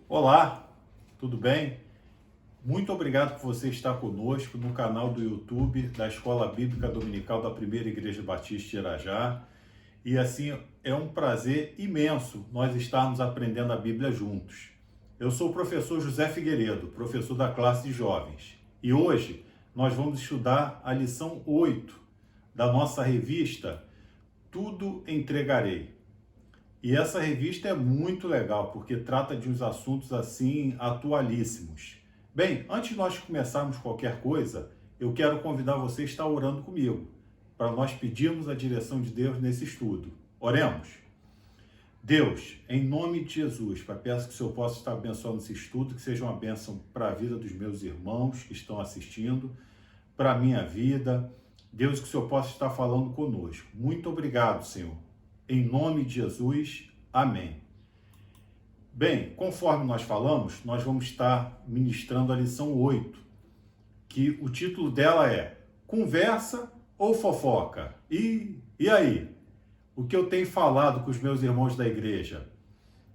Olá, tudo bem? Muito obrigado por você estar conosco no canal do YouTube da Escola Bíblica Dominical da Primeira Igreja Batista de Irajá. E assim, é um prazer imenso nós estarmos aprendendo a Bíblia juntos. Eu sou o professor José Figueiredo, professor da classe de jovens. E hoje nós vamos estudar a lição 8 da nossa revista Tudo Entregarei. E essa revista é muito legal, porque trata de uns assuntos assim atualíssimos. Bem, antes de nós começarmos qualquer coisa, eu quero convidar você a estar orando comigo, para nós pedirmos a direção de Deus nesse estudo. Oremos. Deus, em nome de Jesus, Pai, peço que o Senhor possa estar abençoando esse estudo, que seja uma bênção para a vida dos meus irmãos que estão assistindo, para a minha vida. Deus, que o Senhor possa estar falando conosco. Muito obrigado, Senhor. Em nome de Jesus, amém. Bem, conforme nós falamos, nós vamos estar ministrando a lição 8, que o título dela é Conversa ou Fofoca? E aí? O que eu tenho falado com os meus irmãos da igreja?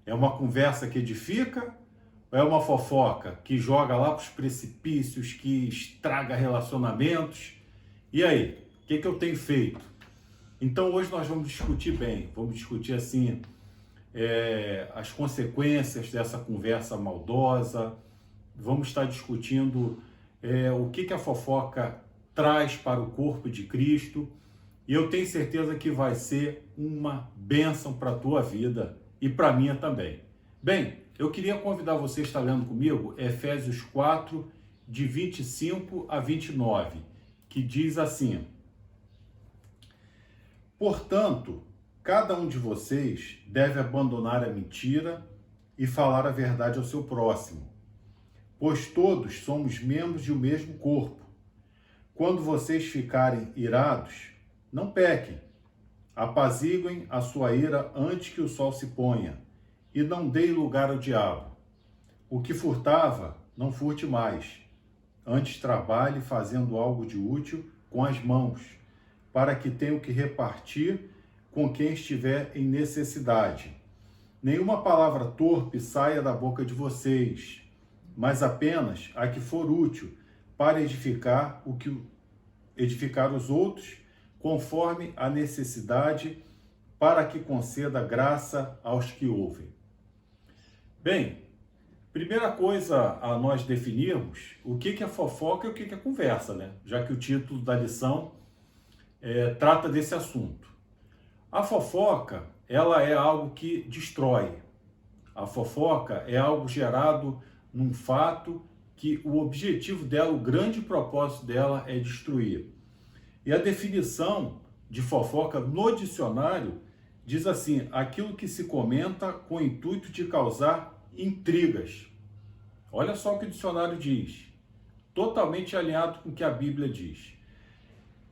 É uma conversa que edifica ou é uma fofoca que joga lá para os precipícios, que estraga relacionamentos? E aí? O que eu tenho feito? Então hoje nós vamos discutir bem, vamos discutir assim as consequências dessa conversa maldosa, vamos estar discutindo o que a fofoca traz para o corpo de Cristo, e eu tenho certeza que vai ser uma bênção para a tua vida e para a minha também. Bem, eu queria convidar você a estar lendo comigo Efésios 4, de 25 a 29, que diz assim: Portanto, cada um de vocês deve abandonar a mentira e falar a verdade ao seu próximo, pois todos somos membros de um mesmo corpo. Quando vocês ficarem irados, não pequem. Apaziguem a sua ira antes que o sol se ponha, e não deem lugar ao diabo. O que furtava, não furte mais. Antes trabalhe fazendo algo de útil com as mãos, para que tenha o que repartir com quem estiver em necessidade. Nenhuma palavra torpe saia da boca de vocês, mas apenas a que for útil para edificar os outros, conforme a necessidade, para que conceda graça aos que ouvem. Bem, primeira coisa a nós definirmos o que é fofoca e o que é conversa, né? Já que o título da lição trata desse assunto. A fofoca, ela é algo que destrói. A fofoca é algo gerado num fato que o objetivo dela, o grande propósito dela é destruir. E a definição de fofoca no dicionário diz assim: aquilo que se comenta com o intuito de causar intrigas. Olha só o que o dicionário diz. Totalmente alinhado com o que a Bíblia diz.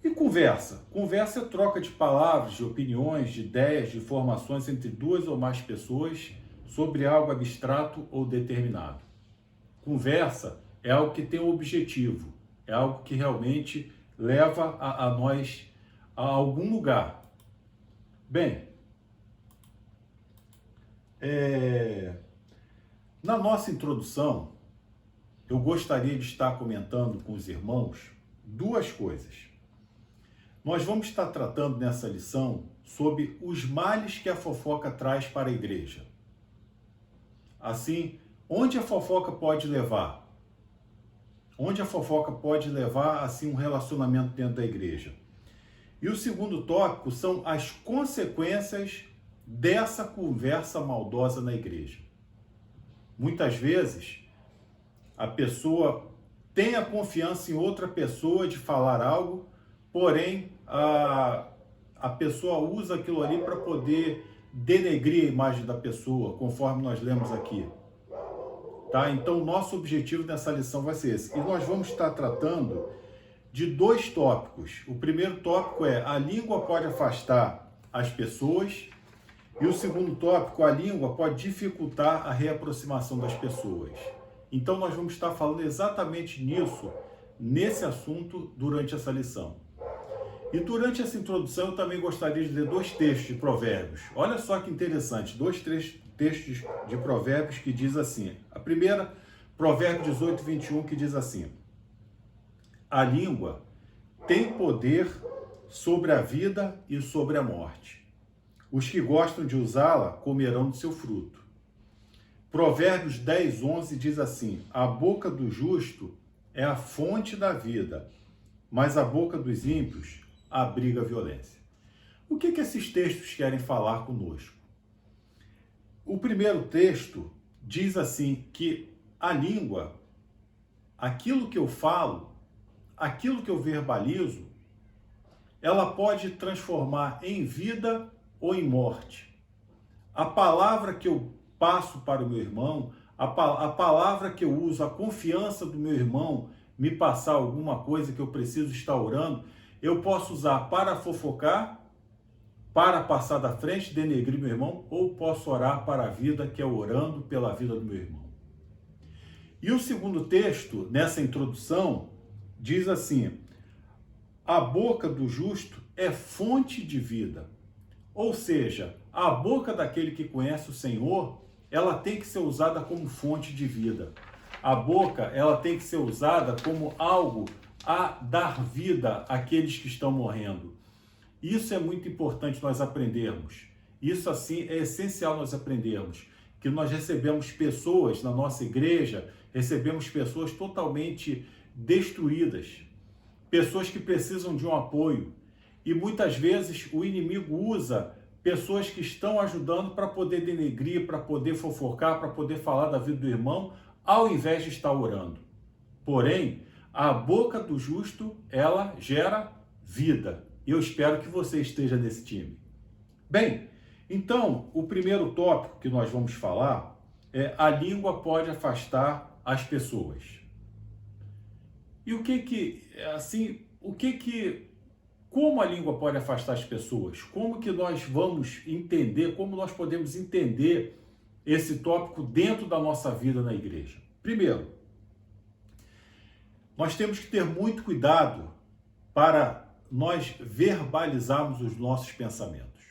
E conversa? Conversa é troca de palavras, de opiniões, de ideias, de informações entre duas ou mais pessoas sobre algo abstrato ou determinado. Conversa é algo que tem um objetivo, é algo que realmente leva a nós a algum lugar. Bem, na nossa introdução, eu gostaria de estar comentando com os irmãos duas coisas. Nós vamos estar tratando nessa lição sobre os males que a fofoca traz para a igreja. Assim, onde a fofoca pode levar? Onde a fofoca pode levar, assim, um relacionamento dentro da igreja? E o segundo tópico são as consequências dessa conversa maldosa na igreja. Muitas vezes, a pessoa tem a confiança em outra pessoa de falar algo, porém, a pessoa usa aquilo ali para poder denegrir a imagem da pessoa, conforme nós lemos aqui. Tá? Então, nosso objetivo nessa lição vai ser esse. E nós vamos estar tratando de dois tópicos. O primeiro tópico é: a língua pode afastar as pessoas. E o segundo tópico: a língua pode dificultar a reaproximação das pessoas. Então, nós vamos estar falando exatamente nisso, nesse assunto, durante essa lição. E durante essa introdução eu também gostaria de ler dois textos de Provérbios. Olha só que interessante, três textos de Provérbios que diz assim. A primeira, Provérbios 18, 21, que diz assim: a língua tem poder sobre a vida e sobre a morte. Os que gostam de usá-la comerão do seu fruto. Provérbios 10, 11 diz assim: a boca do justo é a fonte da vida, mas a boca dos ímpios abriga a violência. O que esses textos querem falar conosco? O primeiro texto diz assim que a língua, aquilo que eu falo, aquilo que eu verbalizo, ela pode transformar em vida ou em morte. A palavra que eu passo para o meu irmão, a palavra que eu uso, a confiança do meu irmão me passar alguma coisa que eu preciso estar orando, eu posso usar para fofocar, para passar da frente, denegrir meu irmão, ou posso orar para a vida, que é orando pela vida do meu irmão. E o segundo texto, nessa introdução, diz assim: a boca do justo é fonte de vida. Ou seja, a boca daquele que conhece o Senhor, ela tem que ser usada como fonte de vida. A boca, ela tem que ser usada como algo a dar vida àqueles que estão morrendo. Isso é muito importante nós aprendermos. Isso, assim, é essencial nós aprendermos. Que nós recebemos pessoas na nossa igreja, recebemos pessoas totalmente destruídas, pessoas que precisam de um apoio. E muitas vezes o inimigo usa pessoas que estão ajudando para poder denegrir, para poder fofocar, para poder falar da vida do irmão, ao invés de estar orando. Porém, a boca do justo, ela gera vida. E eu espero que você esteja nesse time. Bem, então, o primeiro tópico que nós vamos falar é: a língua pode afastar as pessoas. E como a língua pode afastar as pessoas? Como que nós vamos entender, como nós podemos entender esse tópico dentro da nossa vida na igreja? Primeiro, nós temos que ter muito cuidado para nós verbalizarmos os nossos pensamentos.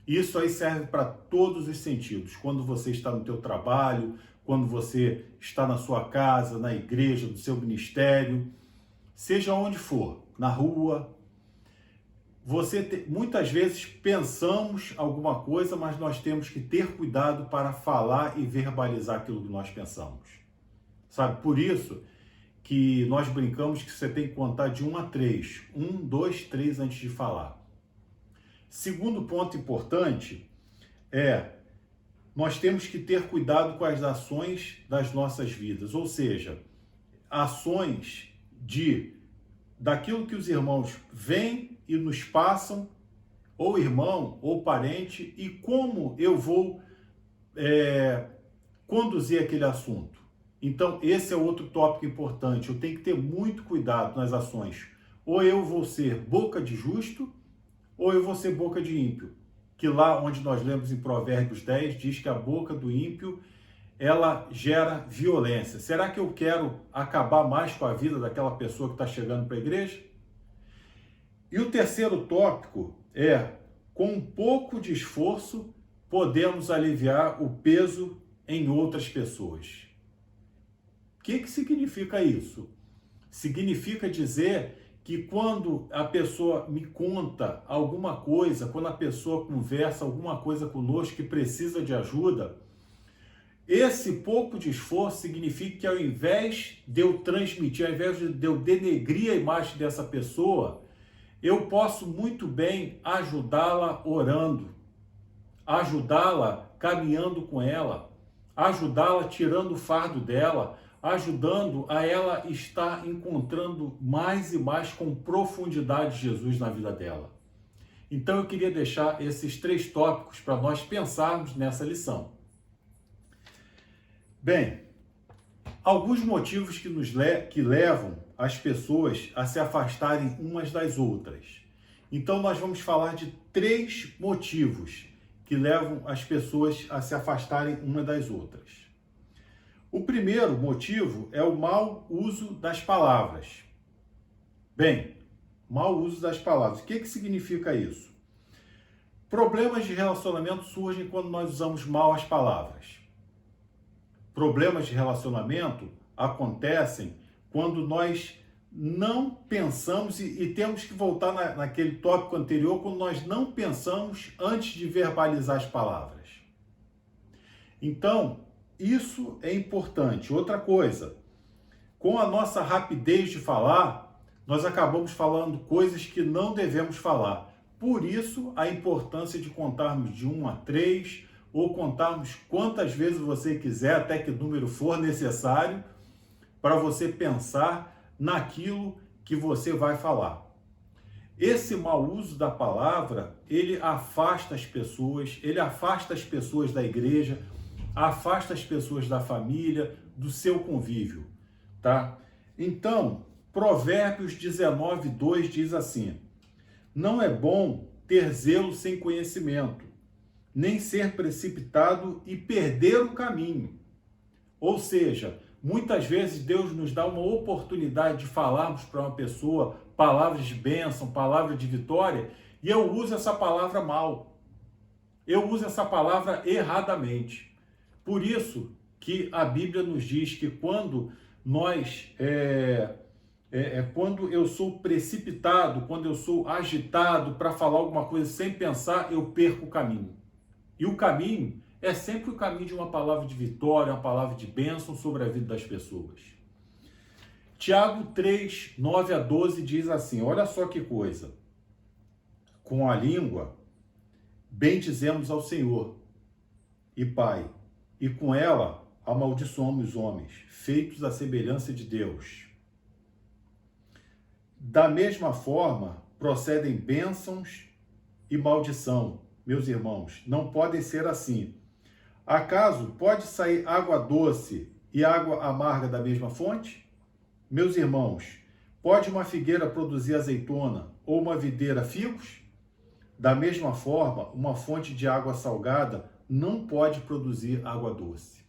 Isso aí serve para todos os sentidos. Quando você está no teu trabalho, quando você está na sua casa, na igreja, no seu ministério, seja onde for, na rua. Muitas vezes pensamos alguma coisa, mas nós temos que ter cuidado para falar e verbalizar aquilo que nós pensamos. Sabe, por isso que nós brincamos que você tem que contar de 1 a 3. 1, 2, 3 antes de falar. Segundo ponto importante é: nós temos que ter cuidado com as ações das nossas vidas, ou seja, ações daquilo que os irmãos veem e nos passam, ou irmão, ou parente, e como eu vou conduzir aquele assunto. Então, esse é outro tópico importante. Eu tenho que ter muito cuidado nas ações. Ou eu vou ser boca de justo, ou eu vou ser boca de ímpio. Que lá onde nós lemos em Provérbios 10, diz que a boca do ímpio, ela gera violência. Será que eu quero acabar mais com a vida daquela pessoa que está chegando para a igreja? E o terceiro tópico é: com um pouco de esforço, podemos aliviar o peso em outras pessoas. O que significa isso? Significa dizer que quando a pessoa me conta alguma coisa, quando a pessoa conversa alguma coisa conosco que precisa de ajuda, esse pouco de esforço significa que ao invés de eu transmitir, ao invés de eu denegrir a imagem dessa pessoa, eu posso muito bem ajudá-la orando, ajudá-la caminhando com ela, ajudá-la tirando o fardo dela, ajudando a ela estar encontrando mais e mais com profundidade Jesus na vida dela. Então eu queria deixar esses 3 tópicos para nós pensarmos nessa lição. Bem, alguns motivos que levam as pessoas a se afastarem umas das outras. Então nós vamos falar de 3 motivos que levam as pessoas a se afastarem umas das outras. O primeiro motivo é o mau uso das palavras. Bem, Mau uso das palavras. O que significa isso? Problemas de relacionamento surgem quando nós usamos mal as palavras. Problemas de relacionamento acontecem quando nós não pensamos, e temos que voltar naquele tópico anterior, quando nós não pensamos antes de verbalizar as palavras. Então, isso é importante. Outra coisa, com a nossa rapidez de falar, nós acabamos falando coisas que não devemos falar. Por isso, a importância de contarmos de 1 a 3, ou contarmos quantas vezes você quiser, até que número for necessário, para você pensar naquilo que você vai falar. Esse mau uso da palavra, ele afasta as pessoas da igreja, afasta as pessoas da família, do seu convívio, tá? Então, Provérbios 19:2 diz assim: não é bom ter zelo sem conhecimento, nem ser precipitado e perder o caminho. Ou seja, muitas vezes Deus nos dá uma oportunidade de falarmos para uma pessoa palavras de bênção, palavras de vitória, e eu uso essa palavra mal. Eu uso essa palavra erradamente. Por isso que a Bíblia nos diz que quando quando eu sou precipitado, quando eu sou agitado para falar alguma coisa sem pensar, eu perco o caminho. E o caminho é sempre o caminho de uma palavra de vitória, uma palavra de bênção sobre a vida das pessoas. Tiago 3, 9 a 12 diz assim, olha só que coisa. Com a língua, bendizemos ao Senhor e Pai, e com ela amaldiçoamos os homens, feitos à semelhança de Deus. Da mesma forma, procedem bênçãos e maldição. Meus irmãos, não podem ser assim. Acaso pode sair água doce e água amarga da mesma fonte? Meus irmãos, pode uma figueira produzir azeitona ou uma videira figos? Da mesma forma, uma fonte de água salgada não pode produzir água doce.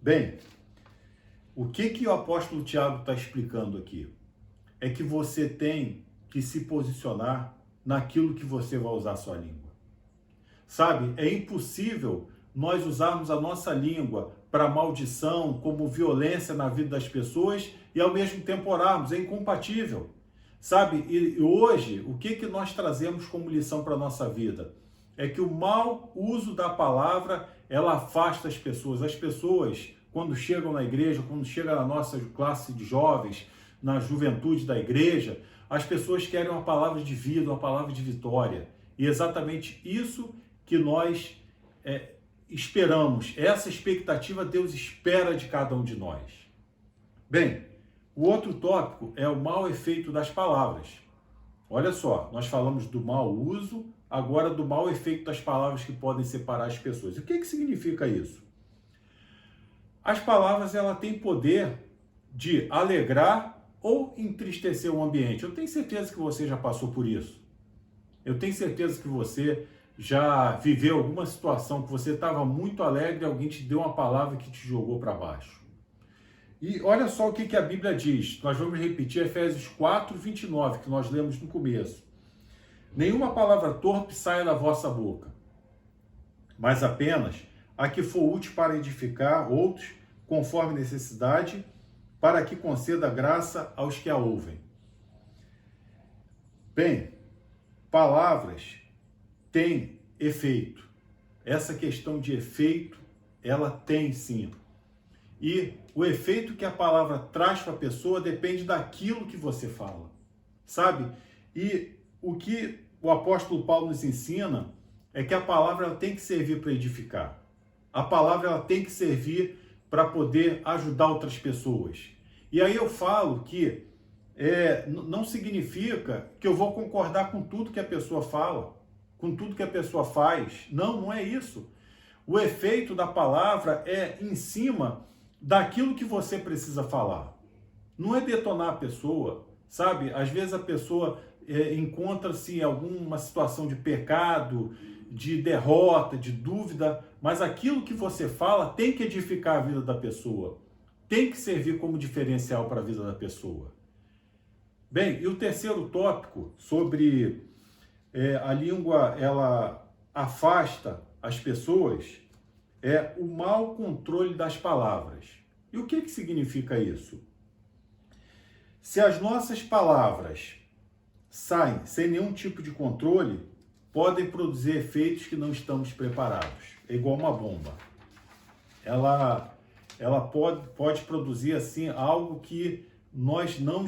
Bem, o que o apóstolo Tiago está explicando aqui? É que você tem que se posicionar naquilo que você vai usar a sua língua. Sabe, é impossível nós usarmos a nossa língua para maldição, como violência na vida das pessoas e ao mesmo tempo orarmos. É incompatível. Sabe, e hoje, o que nós trazemos como lição para a nossa vida? É que o mau uso da palavra, ela afasta as pessoas. As pessoas, quando chegam na igreja, quando chegam na nossa classe de jovens, na juventude da igreja, as pessoas querem uma palavra de vida, uma palavra de vitória. E exatamente isso que nós esperamos. Essa expectativa Deus espera de cada um de nós. Bem, o outro tópico é o mau efeito das palavras. Olha só, nós falamos do mau uso, agora do mau efeito das palavras que podem separar as pessoas. E o que significa isso? As palavras, ela têm poder de alegrar ou entristecer o ambiente. Eu tenho certeza que você já passou por isso. Eu tenho certeza que você já viveu alguma situação que você estava muito alegre e alguém te deu uma palavra que te jogou para baixo. E olha só o que a Bíblia diz. Nós vamos repetir Efésios 4, 29, que nós lemos no começo. Nenhuma palavra torpe saia da vossa boca, mas apenas a que for útil para edificar outros, conforme necessidade, para que conceda graça aos que a ouvem. Bem, palavras têm efeito. Essa questão de efeito, ela tem sim. E o efeito que a palavra traz para a pessoa depende daquilo que você fala, sabe? E o que o apóstolo Paulo nos ensina é que a palavra ela tem que servir para edificar. A palavra ela tem que servir para poder ajudar outras pessoas. E aí eu falo que não significa que eu vou concordar com tudo que a pessoa fala, com tudo que a pessoa faz. Não, não é isso. O efeito da palavra é em cima daquilo que você precisa falar. Não é detonar a pessoa, sabe? Às vezes a pessoa encontra-se em alguma situação de pecado, de derrota, de dúvida, mas aquilo que você fala tem que edificar a vida da pessoa, tem que servir como diferencial para a vida da pessoa. Bem, e o terceiro tópico sobre a língua, ela afasta as pessoas, é o mau controle das palavras. E o que significa isso? Se as nossas palavras saem sem nenhum tipo de controle, podem produzir efeitos que não estamos preparados. É igual uma bomba. Ela pode produzir assim algo que nós não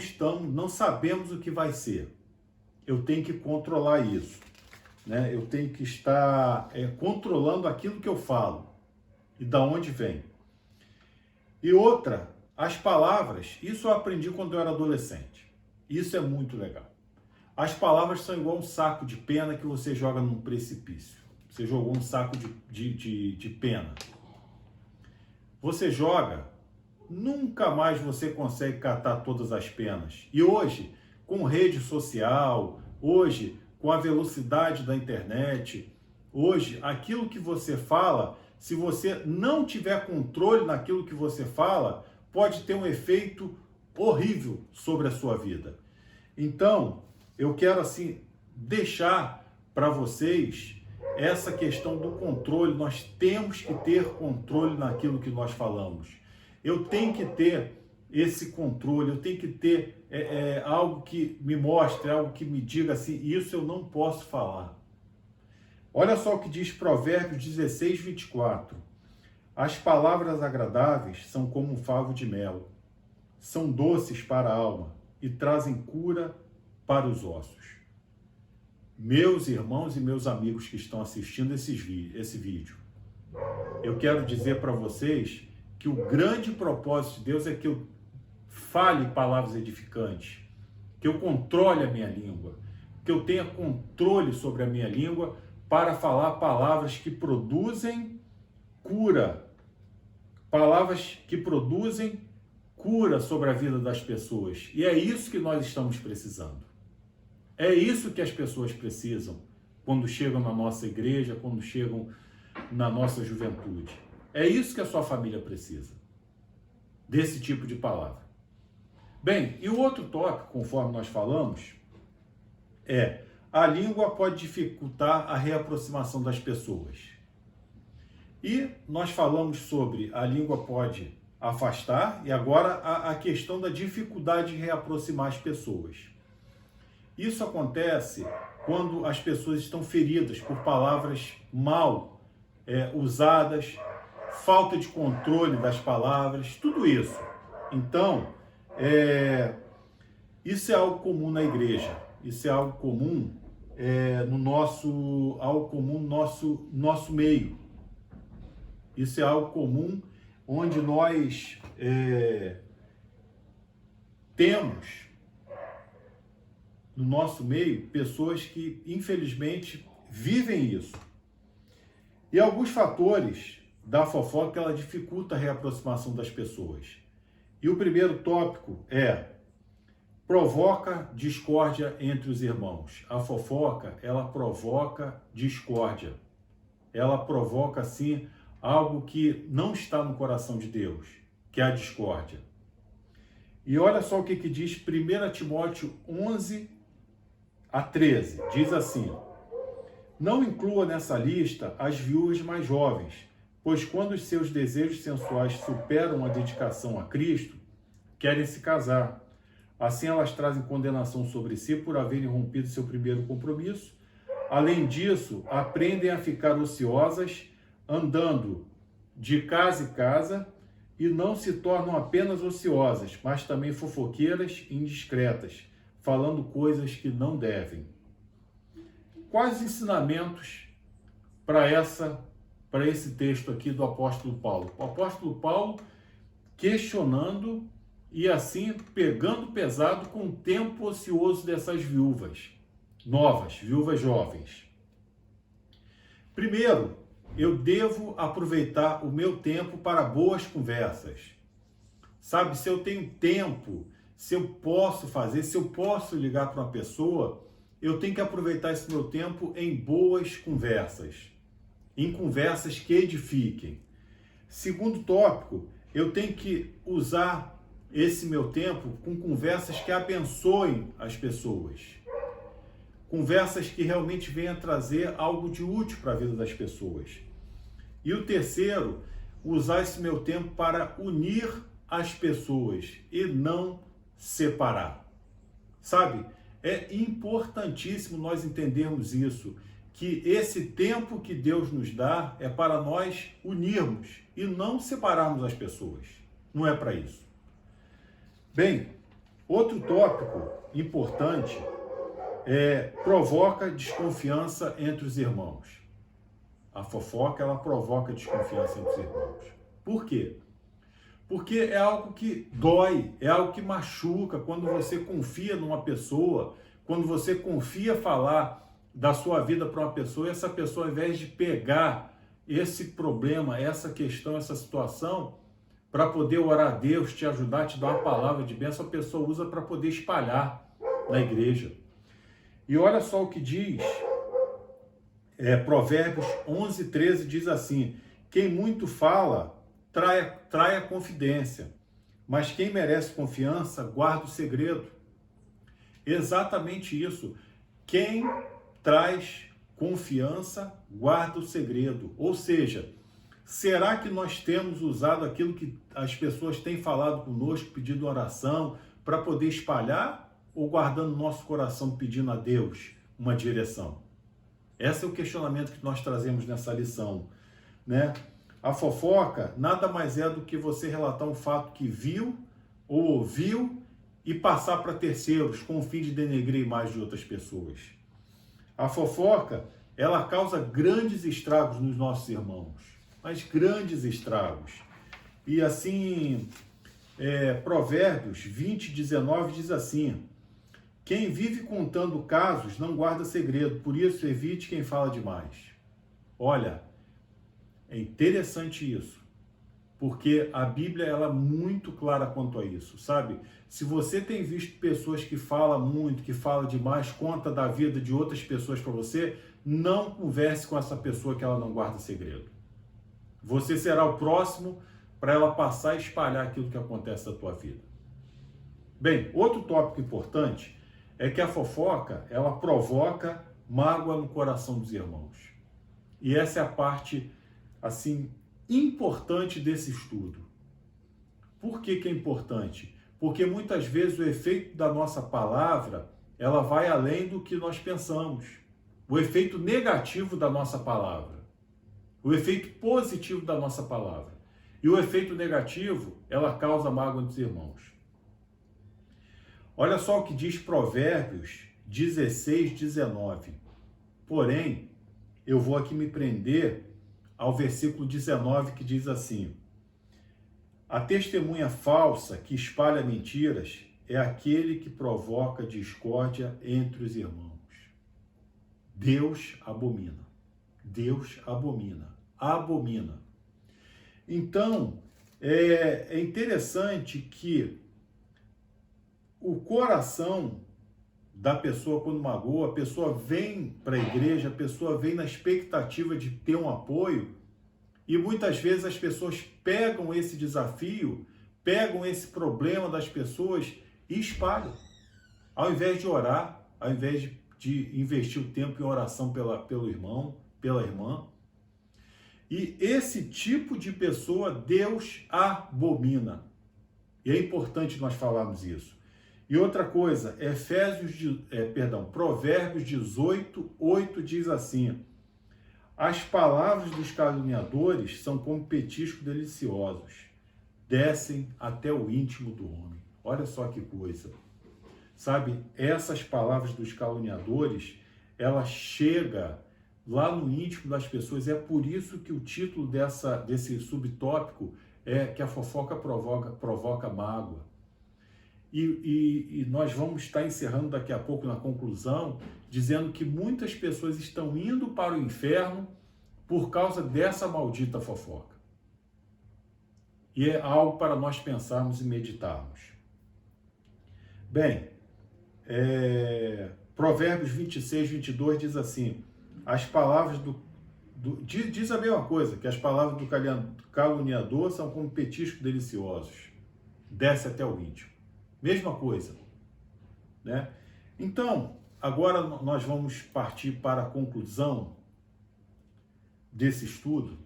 sabemos o que vai ser. Eu tenho que controlar isso, né? Eu tenho que estar controlando aquilo que eu falo e da onde vem. E outra, as palavras, isso eu aprendi quando eu era adolescente. Isso é muito legal. As palavras são igual um saco de pena que você joga num precipício. Você jogou um saco de pena. Você joga, nunca mais você consegue catar todas as penas. E hoje, com rede social, hoje, com a velocidade da internet, hoje, aquilo que você fala, se você não tiver controle naquilo que você fala, pode ter um efeito horrível sobre a sua vida. Então, eu quero assim deixar para vocês essa questão do controle. Nós temos que ter controle naquilo que nós falamos. Eu tenho que ter esse controle, eu tenho que ter algo que me mostre, algo que me diga assim, isso eu não posso falar. Olha só o que diz Provérbios 16, 24. As palavras agradáveis são como um favo de mel, são doces para a alma e trazem cura para os ossos. Meus irmãos e meus amigos que estão assistindo esse vídeo, eu quero dizer para vocês que o grande propósito de Deus é que eu fale palavras edificantes, que eu controle a minha língua, que eu tenha controle sobre a minha língua para falar palavras que produzem cura, palavras que produzem cura sobre a vida das pessoas. E é isso que nós estamos precisando. É isso que as pessoas precisam quando chegam na nossa igreja, quando chegam na nossa juventude. É isso que a sua família precisa, desse tipo de palavra. Bem, e o outro tópico, conforme nós falamos, é a língua pode dificultar a reaproximação das pessoas. E nós falamos sobre a língua pode afastar, e agora a questão da dificuldade de reaproximar as pessoas. Isso acontece quando as pessoas estão feridas por palavras mal usadas, falta de controle das palavras, tudo isso. Então, isso é algo comum na igreja, isso é algo comum no nosso meio. Isso é algo comum onde nós temos no nosso meio pessoas que, infelizmente, vivem isso. E alguns fatores da fofoca, ela dificulta a reaproximação das pessoas. E o primeiro tópico provoca discórdia entre os irmãos. A fofoca, ela provoca discórdia. Ela provoca, assim, algo que não está no coração de Deus, que é a discórdia. E olha só o que diz 1 Timóteo 11 a 13. Diz assim: não inclua nessa lista as viúvas mais jovens, pois quando os seus desejos sensuais superam a dedicação a Cristo, querem se casar. Assim elas trazem condenação sobre si por haverem rompido seu primeiro compromisso. Além disso, aprendem a ficar ociosas, andando de casa em casa, e não se tornam apenas ociosas, mas também fofoqueiras e indiscretas, falando coisas que não devem. Quais ensinamentos para esse texto aqui do apóstolo Paulo? O apóstolo Paulo questionando e assim pegando pesado com o tempo ocioso dessas viúvas novas, viúvas jovens. Primeiro, eu devo aproveitar o meu tempo para boas conversas. Sabe, se eu tenho tempo, se eu posso fazer, se eu posso ligar para uma pessoa, eu tenho que aproveitar esse meu tempo em boas conversas, em conversas que edifiquem. Segundo tópico, eu tenho que usar esse meu tempo com conversas que abençoem as pessoas. Conversas que realmente venham trazer algo de útil para a vida das pessoas. E o terceiro, usar esse meu tempo para unir as pessoas e não separar. Sabe? É importantíssimo nós entendermos isso, que esse tempo que Deus nos dá é para nós unirmos e não separarmos as pessoas. Não é para isso. Bem, outro tópico importante provoca desconfiança entre os irmãos. A fofoca, ela provoca desconfiança entre os irmãos. Por quê? Porque é algo que dói, é algo que machuca quando você confia numa pessoa, quando você confia falar da sua vida para uma pessoa e essa pessoa, ao invés de pegar esse problema, essa questão, essa situação, para poder orar a Deus, te ajudar, te dar uma palavra de bênção, a pessoa usa para poder espalhar na igreja. E olha só o que diz, Provérbios 11:13 diz assim: quem muito fala, trai a confidência, mas quem merece confiança, guarda o segredo. Exatamente isso. Quem traz confiança, guarda o segredo. Ou seja, será que nós temos usado aquilo que as pessoas têm falado conosco, pedindo oração, para poder espalhar, ou guardando nosso coração, pedindo a Deus uma direção? Esse é o questionamento que nós trazemos nessa lição, né? A fofoca nada mais é do que você relatar um fato que viu ou ouviu e passar para terceiros com o fim de denegrir a imagem de outras pessoas. A fofoca, ela causa grandes estragos nos nossos irmãos, mas grandes estragos. E assim, Provérbios 20:19 diz assim: quem vive contando casos não guarda segredo, por isso evite quem fala demais. Olha, é interessante isso, porque a Bíblia ela é muito clara quanto a isso, sabe? Se você tem visto pessoas que falam muito, que falam demais, conta da vida de outras pessoas para você, não converse com essa pessoa que ela não guarda segredo. Você será o próximo para ela passar e espalhar aquilo que acontece na tua vida. Bem, outro tópico importante é que a fofoca, ela provoca mágoa no coração dos irmãos. E essa é a parte, assim, importante desse estudo. Por que que é importante? Porque muitas vezes o efeito da nossa palavra, ela vai além do que nós pensamos. O efeito negativo da nossa palavra. O efeito positivo da nossa palavra. E o efeito negativo, ela causa mágoa nos irmãos. Olha só o que diz Provérbios 16:19. Porém, eu vou aqui me prender ao versículo 19 que diz assim: a testemunha falsa que espalha mentiras é aquele que provoca discórdia entre os irmãos. Deus abomina. Deus abomina. Abomina. Então, é interessante que o coração da pessoa, quando magoa, a pessoa vem para a igreja, a pessoa vem na expectativa de ter um apoio, e muitas vezes as pessoas pegam esse desafio, pegam esse problema das pessoas e espalham. Ao invés de orar, ao invés de investir o tempo em oração pelo irmão, pela irmã. E esse tipo de pessoa Deus abomina. E é importante nós falarmos isso. E outra coisa, Provérbios 18:8 diz assim: as palavras dos caluniadores são como petiscos deliciosos, descem até o íntimo do homem. Olha só que coisa. Sabe, essas palavras dos caluniadores, ela chega lá no íntimo das pessoas. É por isso que o título desse subtópico é que a fofoca provoca mágoa. E nós vamos estar encerrando daqui a pouco na conclusão, dizendo que muitas pessoas estão indo para o inferno por causa dessa maldita fofoca. E é algo para nós pensarmos e meditarmos. Bem, Provérbios 26:22 diz assim: as palavras diz a mesma coisa, que as palavras do caluniador são como petiscos deliciosos. desce até o íntimo. Mesma coisa, né? Então, agora nós vamos partir para a conclusão desse estudo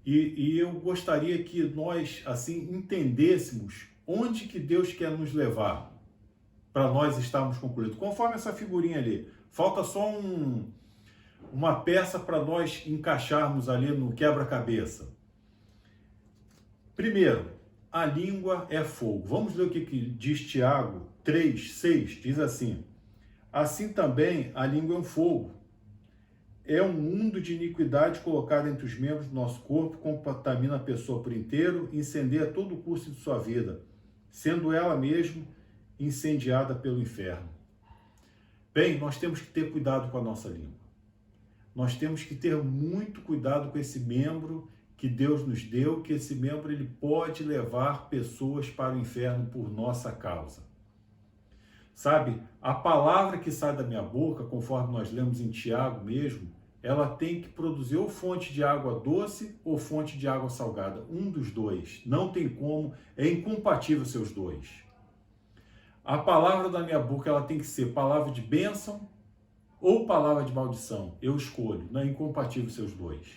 e eu gostaria que nós, assim, entendêssemos onde que Deus quer nos levar para nós estarmos concluídos. Conforme essa figurinha ali, falta só uma peça para nós encaixarmos ali no quebra-cabeça. Primeiro, a língua é fogo. Vamos ler o que diz Tiago 3:6, diz assim: assim também a língua é um fogo. É um mundo de iniquidade colocado entre os membros do nosso corpo, contamina a pessoa por inteiro, incendeia todo o curso de sua vida, sendo ela mesma incendiada pelo inferno. Bem, nós temos que ter cuidado com a nossa língua. Nós temos que ter muito cuidado com esse membro que Deus nos deu, que esse membro ele pode levar pessoas para o inferno por nossa causa. Sabe, a palavra que sai da minha boca, conforme nós lemos em Tiago mesmo, ela tem que produzir ou fonte de água doce ou fonte de água salgada. Um dos dois. Não tem como, é incompatível seus dois. A palavra da minha boca ela tem que ser palavra de bênção ou palavra de maldição. Eu escolho, não é incompatível seus dois.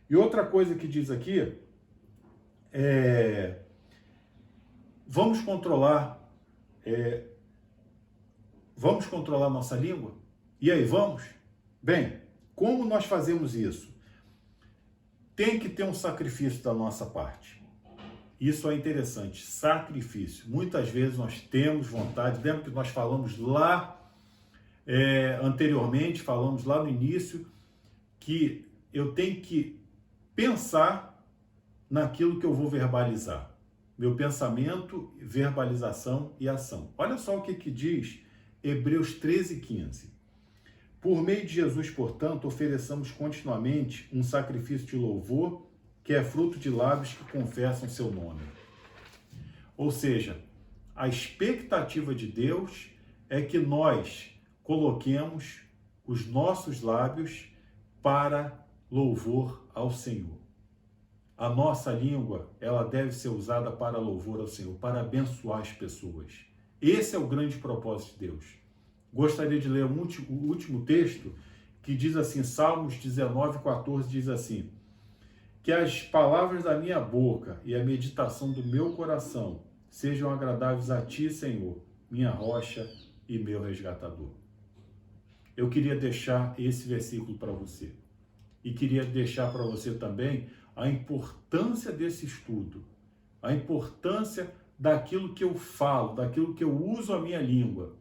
E outra coisa que diz aqui é: vamos controlar nossa língua? E aí, vamos? Bem, como nós fazemos isso? Tem que ter um sacrifício da nossa parte. Isso é interessante, sacrifício. Muitas vezes nós temos vontade, lembra que nós falamos lá anteriormente, falamos lá no início, que eu tenho que pensar naquilo que eu vou verbalizar. Meu pensamento, verbalização e ação. Olha só o que diz Hebreus 13:15. Por meio de Jesus, portanto, ofereçamos continuamente um sacrifício de louvor, que é fruto de lábios que confessam seu nome. Ou seja, a expectativa de Deus é que nós coloquemos os nossos lábios para louvor ao Senhor. A nossa língua, ela deve ser usada para louvor ao Senhor, para abençoar as pessoas. Esse é o grande propósito de Deus. Gostaria de ler o último texto, que diz assim, Salmos 19:14, diz assim: que as palavras da minha boca e a meditação do meu coração sejam agradáveis a ti, Senhor, minha rocha e meu resgatador. Eu queria deixar esse versículo para você. E queria deixar para você também a importância desse estudo, a importância daquilo que eu falo, daquilo que eu uso a minha língua.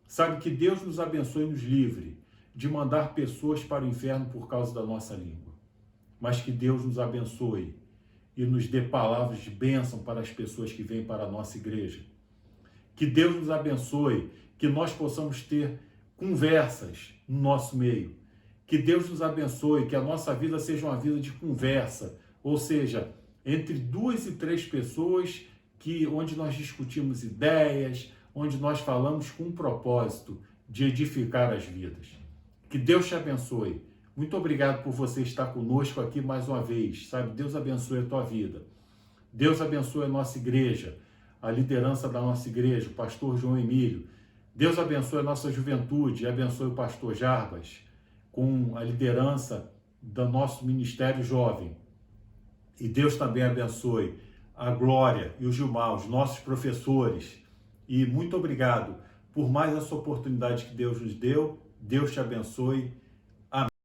Sabe, que Deus nos abençoe e nos livre de mandar pessoas para o inferno por causa da nossa língua. Mas que Deus nos abençoe e nos dê palavras de bênção para as pessoas que vêm para a nossa igreja. Que Deus nos abençoe, que nós possamos ter conversas no nosso meio. Que Deus nos abençoe, que a nossa vida seja uma vida de conversa, ou seja, entre 2 e 3 pessoas onde nós discutimos ideias, onde nós falamos com um propósito de edificar as vidas. Que Deus te abençoe. Muito obrigado por você estar conosco aqui mais uma vez, sabe? Deus abençoe a tua vida. Deus abençoe a nossa igreja, a liderança da nossa igreja, o pastor João Emílio. Deus abençoe a nossa juventude e abençoe o pastor Jarbas, com a liderança do nosso ministério jovem. E Deus também abençoe a Glória e o Gilmar, os nossos professores. E muito obrigado por mais essa oportunidade que Deus nos deu. Deus te abençoe.